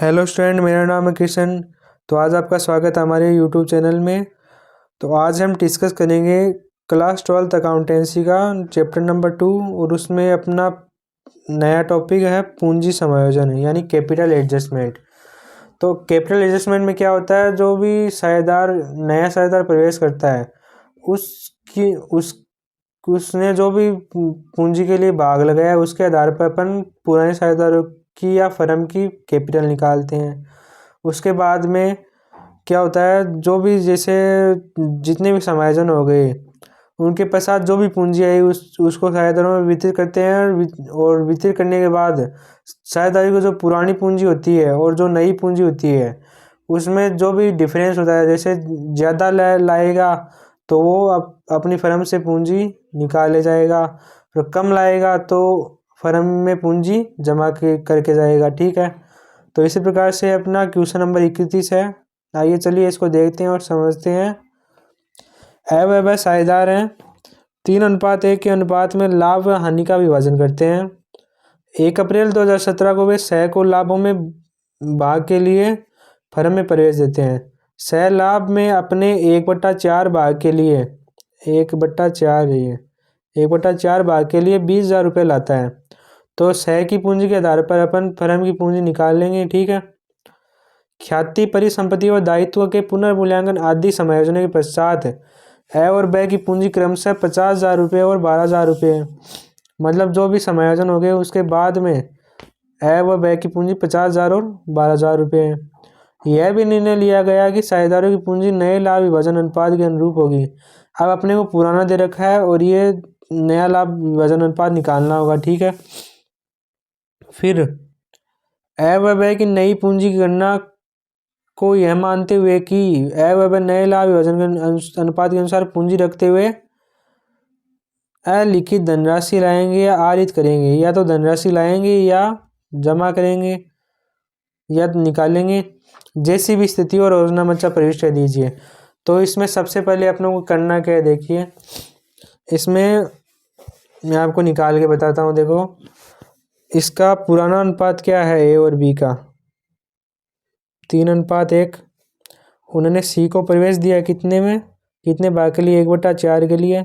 Hello student, मेरा नाम है किशन। तो आज आपका स्वागत है हमारे यूट्यूब चैनल में। तो आज हम डिस्कस करेंगे क्लास 12th अकाउंटेंसी का चैप्टर नंबर 2 और उसमें अपना नया टॉपिक है पूंजी समायोजन यानी कैपिटल एडजस्टमेंट। तो कैपिटल एडजस्टमेंट में क्या होता है, जो भी नया साझेदार प्रवेश करता है उसकी उस उसने जो भी पूंजी के लिए भाग लगाया है उसके आधार पर अपन पुराने साझेदारों की या फर्म की कैपिटल निकालते हैं। उसके बाद में क्या होता है, जो भी जैसे जितने भी समायोजन हो गए उनके पश्चात जो भी पूंजी आई उसको साझेदारों में वितरित करते हैं और वितरित करने के बाद साझेदारी को जो पुरानी पूंजी होती है और जो नई पूंजी होती है उसमें जो भी डिफरेंस होता है, जैसे ज़्यादा लाएगा तो वो अपनी फर्म से पूंजी निकाल ले जाएगा, और कम लाएगा तो फर्म में पूंजी जमा करके जाएगा। ठीक है, तो इसी प्रकार से अपना क्वेश्चन नंबर 31 है। आइए चलिए इसको देखते हैं और समझते हैं। अव्यय साझेदार हैं, 3:1 के अनुपात में लाभ व हानि का विभाजन करते हैं। 1 अप्रैल 2017 को वे सह को लाभों में भाग के लिए फर्म में प्रवेश देते हैं। सह लाभ में अपने 1/4 भाग के लिए 1/4 भाग के लिए 20,000 रुपये लाता है। तो सह की पूंजी के आधार पर अपन फर्म की पूंजी निकाल लेंगे। ठीक है, ख्याति परिसंपत्ति व दायित्व के पुनर्मूल्यांकन आदि समायोजन के पश्चात अ और ब की पूंजी क्रमशः 50,000 रुपये और 12,000 रुपये है। मतलब जो भी समायोजन हो गए उसके बाद में अ व ब की पूंजी 50,000 और 12,000 रुपये है। यह भी निर्णय लिया गया कि साझेदारों की पूंजी नए लाभ विभाजन अनुपात के अनुरूप होगी। अब अपने को पुराना दे रखा है और ये नया लाभ विभाजन अनुपात निकालना होगा। ठीक है, फिर अ व ब की नई पूंजी की गणना को यह मानते हुए कि अ व ब नए लाभ विभाजन के अनुपात के अनुसार पूंजी रखते हुए अलिखित धनराशि लाएंगे या आरित करेंगे, या तो धनराशि लाएंगे या जमा करेंगे या निकालेंगे, जैसी भी स्थिति और योजना मंचा प्रविष्ट कर दीजिए। तो इसमें सबसे पहले अपनों को करना क्या है, देखिए इसमें मैं आपको निकाल के बताता हूँ। देखो इसका पुराना अनुपात क्या है, ए और बी का 3:1। उन्होंने सी को प्रवेश दिया कितने भाग के लिए, 1/4 के लिए।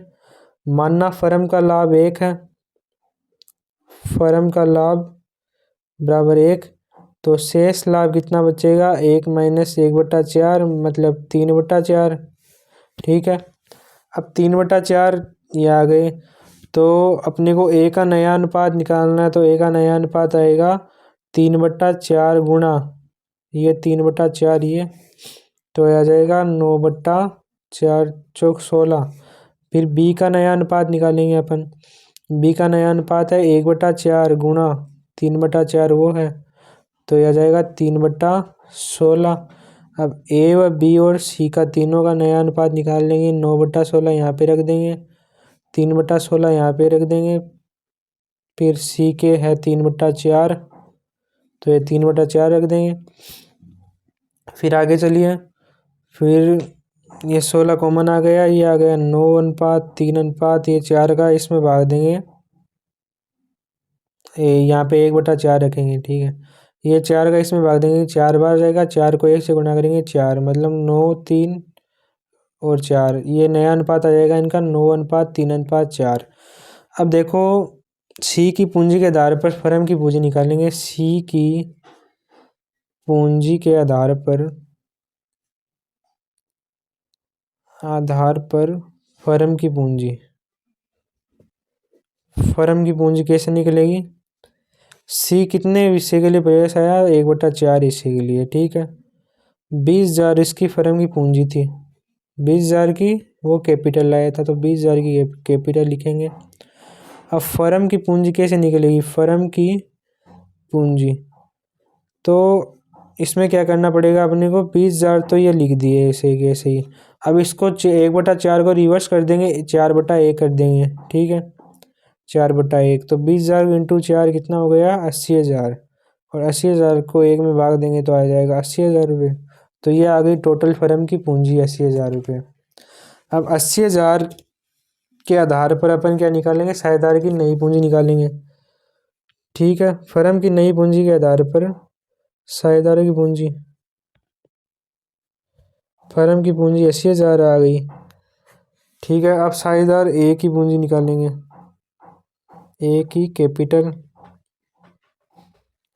मानना फर्म का लाभ 1 है, फर्म का लाभ बराबर 1, तो शेष लाभ कितना बचेगा, 1 - 1/4 मतलब 3/4। ठीक है, अब 3/4 ये आ गए, तो अपने को ए का नया अनुपात निकालना है। तो ए का नया अनुपात आएगा 3/4 गुणा ये 3/4, ये तो आ जाएगा 9/4 चौक 16। फिर बी का नया अनुपात निकालेंगे अपन। बी का नया अनुपात है 1/4 गुणा 3/4 वो है, तो यह आ जाएगा 3/16। अब ए व बी और सी का तीनों का नया अनुपात निकाल लेंगे। 9/16 यहाँ पे रख देंगे, 3/16 यहाँ पे रख देंगे। फिर सी के है 3/4, तो ये 3/4 रख देंगे। फिर आगे चलिए, फिर ये 16 कॉमन आ गया, ये आ गया 9:3 ये 4 का इसमें भाग देंगे, यहाँ पे 1/4 रखेंगे। ठीक है, ये 4 का इसमें भाग देंगे, 4 बार जाएगा, 4 को 1 से गुणा करेंगे 4, मतलब 9, 3 और 4, ये नया अनुपात आ जाएगा इनका 9:3:4। अब देखो सी की पूंजी के आधार पर फर्म की पूंजी निकालेंगे। सी की पूंजी के आधार पर फर्म की पूंजी कैसे निकलेगी। सी कितने हिस्से के लिए प्रवेश आया, 1/4 हिस्से के लिए। ठीक है, 20,000 इसकी फर्म की पूंजी थी, 20,000 की वो कैपिटल लाया था, तो 20,000 की कैपिटल लिखेंगे। अब फर्म की पूंजी कैसे निकलेगी, फर्म की पूंजी, तो इसमें क्या करना पड़ेगा अपने को, 20,000 तो ये लिख दिए ऐसे ही ऐसे ही। अब इसको 1/4 को रिवर्स कर देंगे, 4/1 कर देंगे। ठीक है, 4/1, तो 20,000 इंटू 4 कितना हो गया, 80,000, और 80,000 को 1 में भाग देंगे तो आ जाएगा 80,000 रुपये। तो ये आ गई टोटल फर्म की पूंजी 80,000 रुपये। अब 80,000 के आधार पर अपन क्या निकालेंगे, साझेदार की नई पूंजी निकालेंगे। ठीक है, फर्म की नई पूंजी के आधार पर साझेदारों की पूंजी, फर्म की पूंजी 80,000 आ गई। ठीक है, अब साझेदार ए की पूंजी निकालेंगे। ए की कैपिटल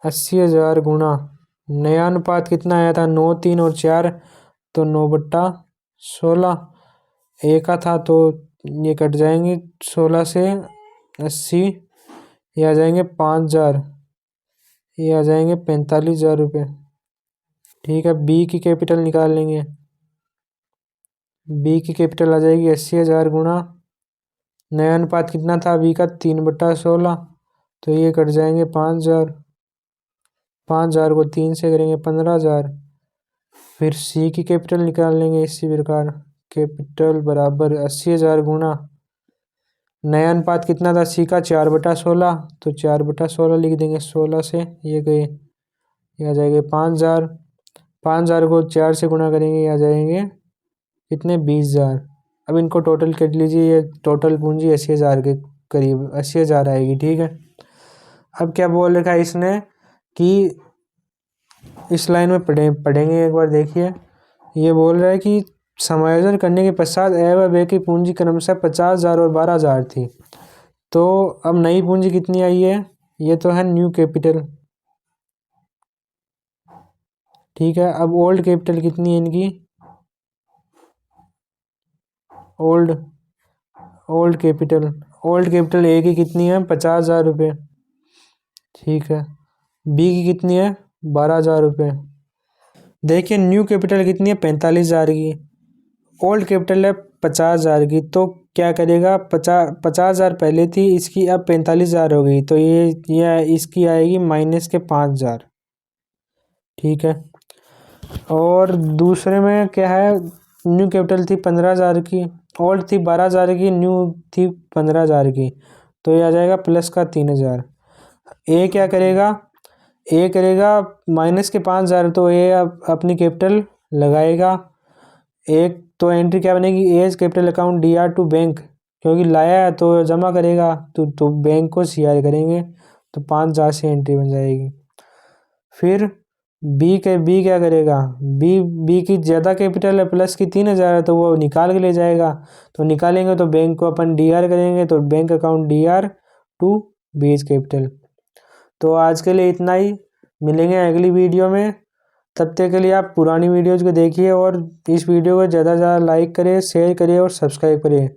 80,000 गुणा नया अनुपात कितना आया था, 9, 3 और 4, तो 9/16। ए का था तो ये कट जाएंगे 16 से 80, ये आ जाएंगे 5,000, ये आ जाएंगे 45,000 रुपये। ठीक है, बी की कैपिटल निकाल लेंगे। बी की कैपिटल आ जाएगी 80,000 गुणा नया अनुपात कितना था बी का, 3/16, तो ये कट जाएंगे 5,000। 5,000 को 3 से करेंगे 15,000। फिर सी की कैपिटल निकाल लेंगे इसी प्रकार। कैपिटल बराबर 80,000 गुणा नया अनुपात कितना था सी का, 4/16, तो 4/16 लिख देंगे। 16 से ये गए, ये आ जाएंगे 5,000। 5,000 को 4 से गुणा करेंगे, ये आ जाएंगे कितने, 20,000। अब इनको टोटल कर लीजिए, ये टोटल पूंजी 80,000 के करीब 80,000 आएगी। ठीक है, अब क्या बोल रखा है इसने कि इस लाइन में पढ़ेंगे एक बार, देखिए। ये बोल रहा है कि समायोजन करने के पश्चात ए व बी की पूंजी क्रमशः 50,000 और 12,000 थी। तो अब नई पूंजी कितनी आई है, ये तो है न्यू कैपिटल। ठीक है, अब ओल्ड कैपिटल कितनी है इनकी, ओल्ड कैपिटल ए की कितनी है, 50,000 रुपये। ठीक है, बी की कितनी है, 12,000 रुपये। देखिए न्यू कैपिटल कितनी है, 45,000 की। ओल्ड कैपिटल है 50,000 की। तो क्या करेगा, 50,000 पहले थी इसकी, अब 45,000 हो गई, तो ये इसकी आएगी माइनस के 5,000। ठीक है, और दूसरे में क्या है, न्यू कैपिटल थी 15,000 की, ओल्ड थी 12,000 की, न्यू थी 15,000 की, तो ये आ जाएगा प्लस का 3,000। ए क्या करेगा, ए करेगा माइनस के 5,000, तो ए अपनी कैपिटल लगाएगा। एक तो एंट्री क्या बनेगी, as capital account D R to bank, क्योंकि लाया है तो जमा करेगा, तो बैंक को सी आर करेंगे, तो 5,000 से एंट्री बन जाएगी। फिर बी क्या करेगा, बी की ज़्यादा कैपिटल है, प्लस की 3,000 है, तो वो निकाल के ले जाएगा। तो निकालेंगे तो बैंक को अपन डी आर करेंगे, तो bank account D R to बीज कैपिटल। तो आज के लिए इतना ही, मिलेंगे अगली वीडियो में। तब तक के लिए आप पुरानी वीडियोज़ को देखिए और इस वीडियो को ज़्यादा से ज़्यादा लाइक करें, शेयर करें और सब्सक्राइब करें।